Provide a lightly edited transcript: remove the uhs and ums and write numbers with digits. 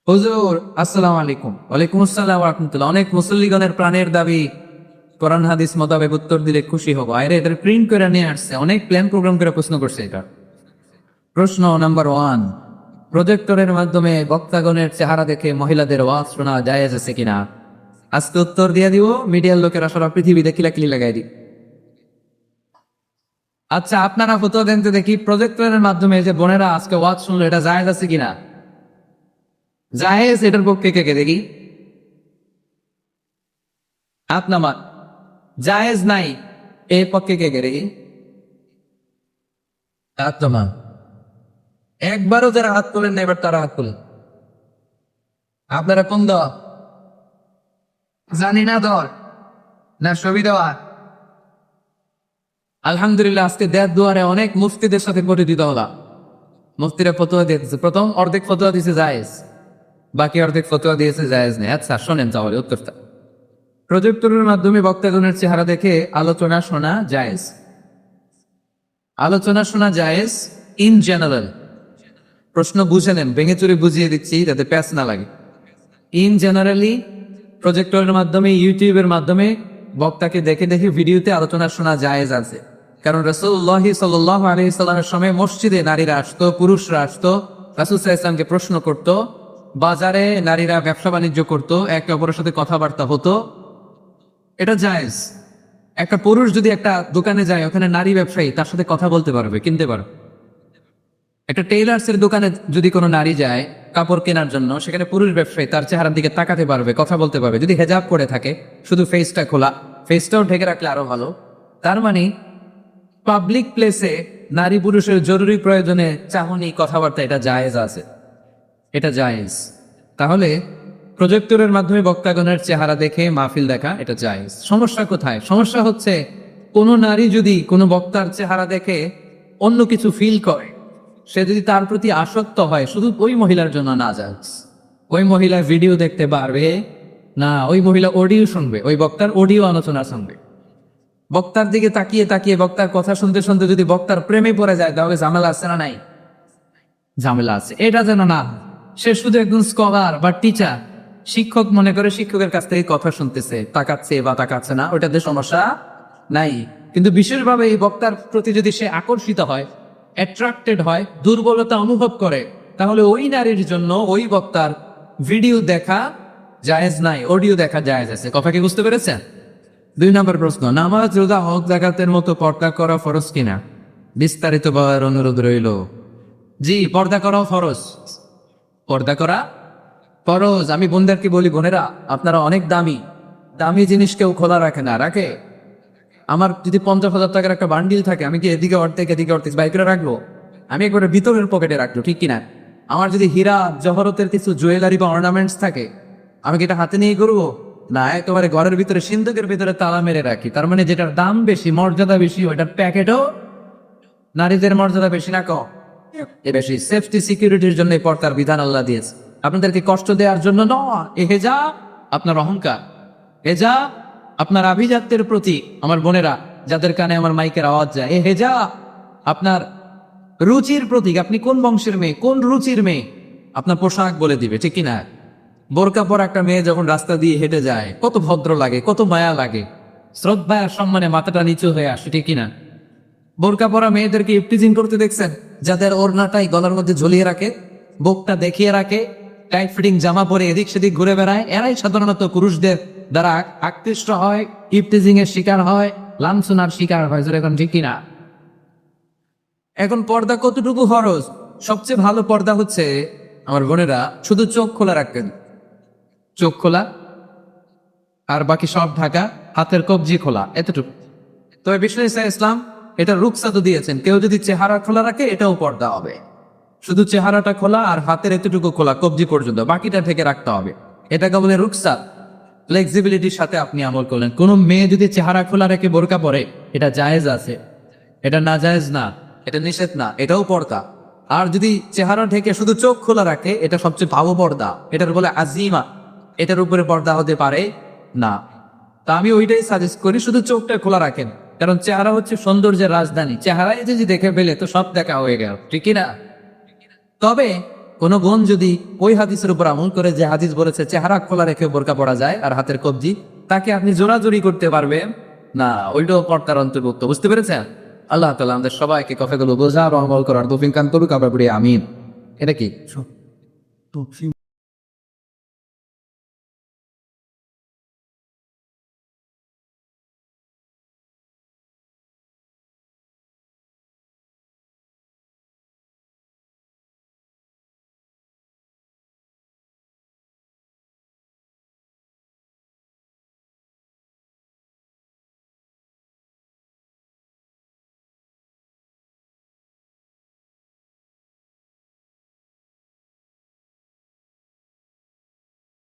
হুজুর আসসালামু আলাইকুম। ওয়ালাইকুম আসসালাম ওয়া রাহমাতুল্লাহ। অনেক মুসল্লিগণের প্রাণের দাবি, কোরআন হাদিস মোতাবেক উত্তর দিলে খুশি হব। আরে এদের প্রিন্ট করে নিয়ে আসছে, অনেক প্ল্যান প্রোগ্রাম করে প্রশ্ন করছে। এটা প্রশ্ন নাম্বার 1, প্রজেক্টরের মাধ্যমে বক্তাগণের চেহারা দেখে মহিলাদের ওয়াজ শোনা জায়েজ আছে কিনা? আজকে উত্তর দিয়ে দিব, মিডিয়ার লোকেরা সারা পৃথিবীতে কিলাকিলি লাগাই দিই। আচ্ছা, আপনারা ফতোয়া দেন তো দেখি, প্রজেক্টরের মাধ্যমে যে বোনেরা আজকে ওয়াজ শুনলো, এটা জায়েজ আছে কিনা? জায়েজ, এটার পক্ষে কে কে দেখি হাত নামান। জায়েজ নাই, এর পক্ষে কে কে দেখি হাত নামান। একবারও যারা হাত তোলেন না, এবার তারা হাত তোলেন। আপনারা কোন দল? জানি না দল না ছবি দেওয়া। আলহামদুলিল্লাহ, আজকে দেড় দুয়ারে অনেক মুফতিদের সাথে পরিচিত হলাম। মুফতিরা ফতোয়া দিয়েছে, প্রথম অর্ধেক ফতোয়া দিয়েছে জায়েজ, বাকি অর্ধেক ফতোয়া দিয়েছে জায়েজ নেই। আচ্ছা শোনেন তাহলে উত্তরটা। প্রজেক্টরের মাধ্যমে বক্তাগণের চেহারা দেখে আলোচনা শোনা জায়েজ। আলোচনা শোনা জায়েজ ইন জেনারেল। প্রশ্ন বুঝে নেন, ভেঙে চুরে বুঝিয়ে দিচ্ছি যাতে প্যাচ না লাগে। ইন জেনারেলি প্রজেক্টরের মাধ্যমে, ইউটিউবের মাধ্যমে বক্তাকে দেখে দেখে ভিডিওতে আলোচনা শোনা জায়েজ আছে। কারণ রাসূলুল্লাহ সাল্লাল্লাহু আলাইহি সাল্লামের সময় মসজিদে নারীরা আসতো, পুরুষরা আসতো, রাসূল সাল্লাল্লাহু আলাইহি সাল্লামকে প্রশ্ন করত। বাজারে নারীরা ব্যবসা বাণিজ্য করত, একে অপরের সাথে কথাবার্তা হতো, এটা জায়েজ। একটা পুরুষ যদি একটা দোকানে যায়, ওখানে নারী ব্যবসায়ী তার সাথে কথা বলতে পারবে, কিনতে পারবে। একটা টেইলার্সের দোকানে যদি কোনো নারী যায় কাপড় কেনার জন্য, সেখানে পুরুষ ব্যবসায়ী তার চেহারার দিকে তাকাতে পারবে, কথা বলতে পারবে। যদি হেজাব করে থাকে, শুধু ফেসটা খোলা, ফেসটাও ঢেকে রাখলে আরো ভালো। তার মানে পাবলিক প্লেসে নারী পুরুষের জরুরি প্রয়োজনে চাহনি, কথাবার্তা, এটা জায়েজ আছে, এটা জায়েজ। তাহলে প্রজেক্টরের মাধ্যমে বক্তাগণের চেহারা দেখে মাহফিল দেখা, এটা জায়েজ। সমস্যা কোথায়? সমস্যা হচ্ছে কোনো নারী যদি কোনো বক্তার চেহারা দেখে অন্য কিছু ফিল করে, সে যদি তার প্রতি আসক্ত হয়, শুধু ওই মহিলার জন্য না জায়েজ। ওই মহিলা ভিডিও দেখতে পারবে না, ওই মহিলা অডিও শুনবে, ওই বক্তার অডিও আলোচনা শুনবে। বক্তার দিকে তাকিয়ে তাকিয়ে বক্তার কথা শুনতে শুনতে যদি বক্তার প্রেমে পড়ে যায়, তাহলে ঝামেলা আছে না নাই? ঝামেলা আছে। এটা যেন না হয়। সে শুধু একজন স্কলার বা টিচার, শিক্ষক মনে করে শিক্ষকের কাছ থেকে কথা শুনতেছে, তাকাচ্ছে বা তাকাচ্ছে না, ওইটাতে সমস্যা নাই। কিন্তু বিশেষভাবে এই বক্তার প্রতি যদি সে আকর্ষিত হয়, অ্যাট্রাক্টেড হয়, দুর্বলতা অনুভব করে, তাহলে ওই নারীর জন্য ওই বক্তার ভিডিও দেখা জায়েজ নাই, অডিও দেখা জায়েজ আছে। কথা কি বুঝতে পেরেছেন? 2 নম্বর প্রশ্ন, নামাজ, রোজা, হজ, যাকাতের মতো পর্দা করা ফরজ কিনা? বিস্তারিত বলার অনুরোধ রইল। জি, পর্দা করাও ফরজ। পর্দা করা ফরজ। আমি বোনদেরকে বলি, বোনেরা আপনারা অনেক দামি, দামি জিনিস কেউ খোলা রাখে না। রাখে? আমার যদি 50,000 টাকার একটা বান্ডিল থাকে, আমি কি এদিকে অর্ধেক এদিকে অর্ধেক বাই করে রাখবো? আমি একবারে ভিতরের পকেটে রাখবো, ঠিক কিনা? আমার যদি হীরা জহরতের কিছু জুয়েলারি বা অর্নামেন্টস থাকে, আমি কি এটা হাতে নিয়ে করবো? না, একেবারে ঘরের ভিতরে সিন্ধুকের ভিতরে তালা মেরে রাখি। তার মানে যেটার দাম বেশি, মর্যাদা বেশি, ওইটার প্যাকেটও নারীদের মর্যাদা বেশি না কম? এ বেশি। সেফটি সিকিউরিটির জন্য এই পর্দার বিধান আল্লাহ দিয়েছে, আপনাদেরকে কষ্ট দেওয়ার জন্য নয়। এ হেজাব আপনার অহংকার, হেজাব আপনার আভিজাত্যের প্রতীক। আমার বোনেরা যাদের কানে আমার মাইকের আওয়াজ যায়, এ হেজাব আপনার রুচির প্রতীক। আপনি কোন বংশের মেয়ে, কোন রুচির মেয়ে, আপনার পোশাক বলে দিবে, ঠিক কিনা? বোরকা পরা একটা মেয়ে যখন রাস্তা দিয়ে হেঁটে যায়, কত ভদ্র লাগে, কত মায়া লাগে, শ্রদ্ধা আর সম্মানে মাথাটা নিচু হয়ে আসে, ঠিক কিনা? বোরকা পরা মেয়েদেরকে ইফটিজিং করতে দেখছেন, যাদের ওড়নাটাই গলার মধ্যে ঝুলিয়ে রাখে, বুকটা দেখিয়ে রাখে, টাইট ফিটিং জামা পরে এদিক সেদিক ঘুরে বেড়ায়, এরাই সাধারণত পুরুষদের দ্বারা আকৃষ্ট হয়, ইফটিজিং এর শিকার হয়, লাঞ্ছনার শিকার হয়। এখন ঠিক কিনা? এখন পর্দা কতটুকু ফরজ? সবচেয়ে ভালো পর্দা হচ্ছে, আমার বোনেরা, শুধু চোখ খোলা রাখবেন, চোখ খোলা, আর বাকি সব ঢাকা, হাতের কবজি খোলা, এতটুকু। তবে বিষ্ণু ইসলাম এটা রুকসা তো দিয়েছেন, কেউ যদি চেহারা খোলা রাখে এটাও পর্দা হবে। শুধু চেহারাটা খোলা আর হাতের এতটুকু খোলা, কবজি পর্যন্ত, বাকিটা থেকে রাখতে হবে। এটাকে বলে রুকসা। ফ্লেক্সিবিলিটির সাথে আপনি আমল করলেন। কোন মেয়ে যদি চেহারা খোলা রেখে বোরকা পরে, এটা জায়েজ আছে, এটা না জায়েজ না, এটা নিষেধ না, এটাও পর্দা। আর যদি চেহারা ঢেকে শুধু চোখ খোলা রাখে, এটা সবচেয়ে ভালো পর্দা, এটার বলে আজিমা, এটার উপরে পর্দা হতে পারে না। তা আমি ওইটাই সাজেস্ট করি, শুধু চোখটা খোলা রাখেন। কারণ চেহারা হচ্ছে সৌন্দর্যের রাজধানী, চেহারায় যদি দেখে ফেলে তো সব দেখা হয়ে গেল, ঠিক না? তবে কোন বোন যদি ওই হাদিসের উপর আমল করে, যে হাদিস বলেছে চেহারা খোলা রেখে বোরকা পরা যায় আর হাতের কবজি, তাকে আপনি জোরাজুরি করতে পারবেন না, ওইটাও পর্দার অন্তর্ভুক্ত। বুঝতে পেরেছেন? আল্লাহ তাআলা আমাদের সবাইকে কথাগুলো বোঝা আর আমল করার তৌফিক দান করুক। আমরা বলি আমিন। এটা কি